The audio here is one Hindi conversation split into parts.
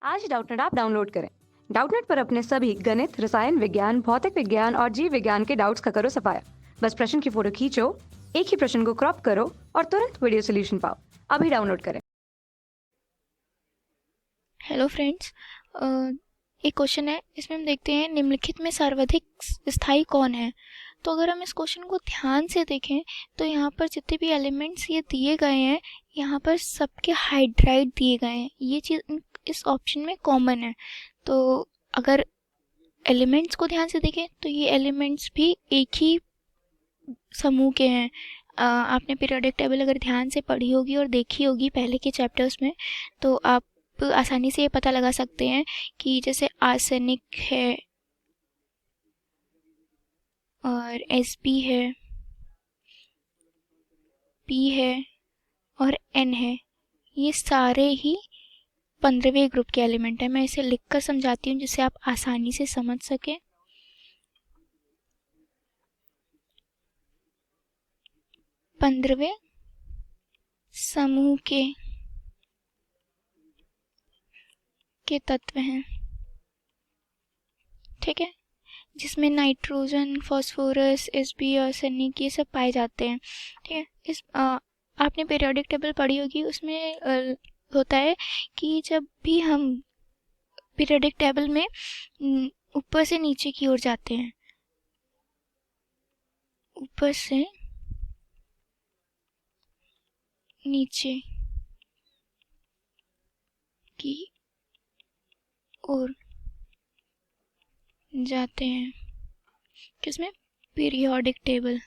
आज डाउटनेट ऐप डाउनलोड करें। डाउटनेट पर अपने सभी गणित, रसायन विज्ञान, भौतिक विज्ञान और जीव विज्ञान के डाउट्स का करो सफाया। बस प्रश्न की फोटो खींचो, एक ही प्रश्न को क्रॉप करो और तुरंत वीडियो सोल्यूशन पाओ। अभी डाउनलोड करें। हेलो फ्रेंड्स, एक क्वेश्चन है। इसमें हम देखते हैं निम्नलिखित में सर्वाधिक स्थायी कौन है। तो अगर हम इस क्वेश्चन को ध्यान से देखें तो यहाँ पर जितने भी एलिमेंट्स ये दिए गए हैं, यहाँ पर सबके हाइड्राइड दिए गए हैं। ये चीज़ इस ऑप्शन में कॉमन है। तो अगर एलिमेंट्स को ध्यान से देखें तो ये एलिमेंट्स भी एक ही समूह के हैं। आपने पीरियोडिक टेबल अगर ध्यान से पढ़ी होगी और देखी होगी पहले के चैप्टर्स में, तो आप आसानी से ये पता लगा सकते हैं कि जैसे आर्सेनिक है और Sp है, P है और N है, ये सारे ही 15वें ग्रुप के एलिमेंट है। मैं इसे लिखकर समझाती हूँ जिससे आप आसानी से समझ सकें। 15वें समूह के तत्व हैं, ठीक है, जिसमें नाइट्रोजन, फास्फोरस, Sp और आर्सेनिक ये सब पाए जाते हैं, ठीक है। इस आपने पीरियोडिक टेबल पढ़ी होगी, उसमें होता है कि जब भी हम पीरियोडिक टेबल में ऊपर से नीचे की ओर जाते हैं, ऊपर से नीचे की ओर जाते हैं, किसमें, पीरियोडिक टेबल,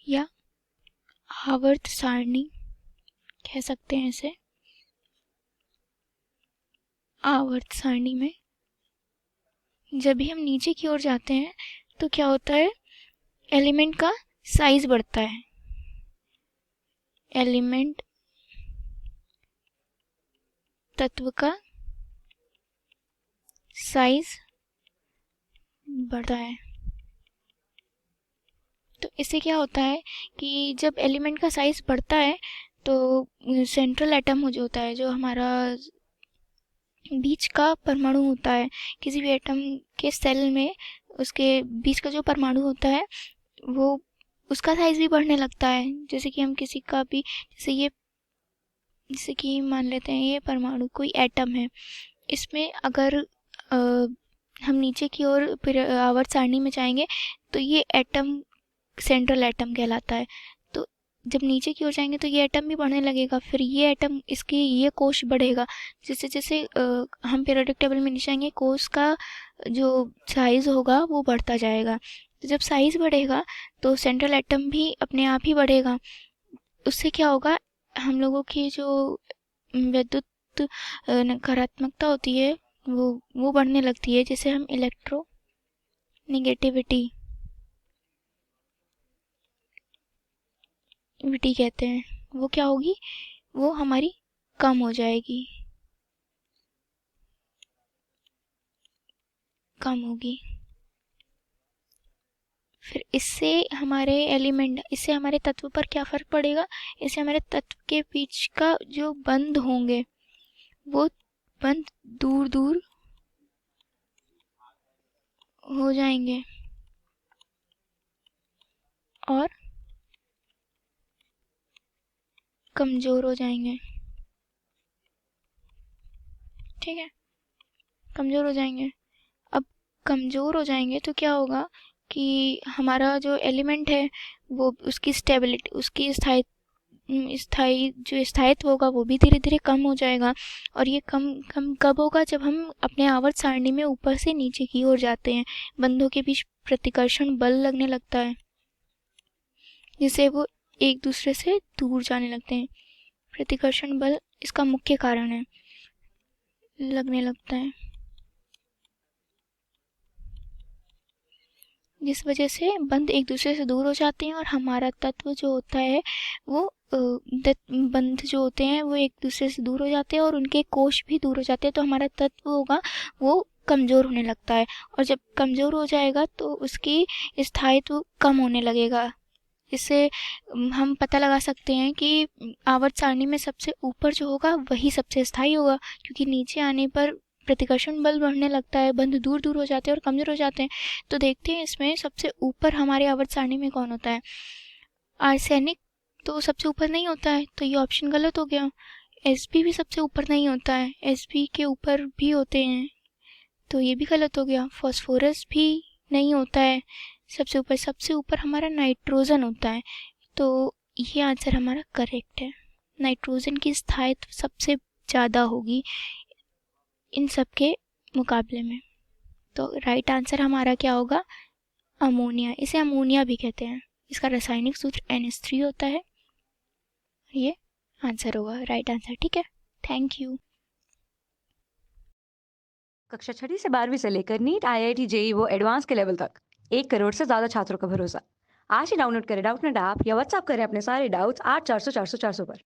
या आवर्त सारणी कह सकते हैं इसे। आवर्त सारणी में जब भी हम नीचे की ओर जाते हैं तो क्या होता है, एलिमेंट का साइज बढ़ता है। एलिमेंट तत्व का साइज बढ़ता है। तो इससे क्या होता है कि जब एलिमेंट का साइज बढ़ता है तो सेंट्रल एटम जो होता है, जो हमारा बीच का परमाणु होता है, किसी भी एटम के सेल में उसके बीच का जो परमाणु होता है वो उसका साइज भी बढ़ने लगता है। जैसे कि हम किसी का भी, जैसे कि मान लेते हैं ये परमाणु कोई एटम है, इसमें अगर हम नीचे की ओर आवर्त सारणी में जाएंगे तो ये एटम सेंट्रल एटम कहलाता है। तो जब नीचे की ओर जाएंगे तो ये एटम भी बढ़ने लगेगा, फिर ये एटम, इसकी ये कोश बढ़ेगा। जैसे जैसे हम पीरियोडिक टेबल में नीचे आएंगे, कोश का जो साइज होगा वो बढ़ता जाएगा। तो जब साइज बढ़ेगा तो सेंट्रल एटम भी अपने आप ही बढ़ेगा। उससे क्या होगा, हम लोगों की जो विद्युत नकारात्मकता होती है वो बढ़ने लगती है, जिसे हम इलेक्ट्रो नेगेटिविटी कहते हैं। वो क्या होगी, वो हमारी कम हो जाएगी, कम होगी। फिर इससे हमारे तत्व पर क्या फर्क पड़ेगा, इससे हमारे तत्व के बीच का जो बंध होंगे वो बंध दूर दूर हो जाएंगे और कमजोर हो जाएंगे, ठीक है, कमजोर हो जाएंगे। अब कमजोर हो जाएंगे तो क्या होगा कि हमारा जो एलिमेंट है वो उसकी स्टेबिलिटी, उसकी जो स्थायित्व होगा वो भी धीरे धीरे कम हो जाएगा। और ये कम कम कब होगा, जब हम अपने आवर्त सारणी में ऊपर से नीचे की ओर जाते हैं, बंधों के बीच प्रतिकर्षण बल लगने लगता है, जिससे वो एक दूसरे से दूर जाने लगते हैं। प्रतिकर्षण बल इसका मुख्य कारण है, लगने लगता है, जिस वजह से बंध एक दूसरे से दूर हो जाते हैं और हमारा तत्व जो होता है वो बंध जो होते हैं वो एक दूसरे से दूर हो जाते हैं और उनके कोश भी दूर हो जाते हैं। तो हमारा तत्व होगा वो कमज़ोर होने लगता है, और जब कमज़ोर हो जाएगा तो उसकी स्थायित्व कम होने लगेगा, इससे हम पता लगा सकते हैं कि आवर्त सारणी में सबसे ऊपर जो होगा वही सबसे स्थायी होगा, क्योंकि नीचे आने पर प्रतिकर्षण बल बढ़ने लगता है, बंध दूर दूर हो जाते हैं और कमज़ोर हो जाते हैं। तो देखते हैं इसमें सबसे ऊपर हमारे आवर्त सारणी में कौन होता है। आर्सेनिक तो सबसे ऊपर नहीं होता है, तो ये ऑप्शन गलत हो गया। एसबी भी सबसे ऊपर नहीं होता है, एसबी के ऊपर भी होते हैं, तो ये भी गलत हो गया। फॉस्फोरस भी नहीं होता है सबसे ऊपर हमारा नाइट्रोजन होता है, तो ये आंसर हमारा करेक्ट है। नाइट्रोजन की स्थायित्व सबसे ज़्यादा होगी इन सब के मुकाबले में। तो राइट आंसर हमारा क्या होगा, अमोनिया। इसे अमोनिया भी कहते हैं, इसका रासायनिक सूत्र NH3 होता है। ये आंसर होगा, राइट आंसर। ठीक है, थैंक यू। कक्षा 6वीं से 12वीं से लेकर नीट, IIT, JEE वो एडवांस के लेवल तक 1 करोड़ से ज़्यादा छात्रों का भरोसा। आज ही डाउनलोड करें डाउटनेट ऐप या व्हाट्सएप करें अपने सारे डाउट्स 8400 400 400 पर।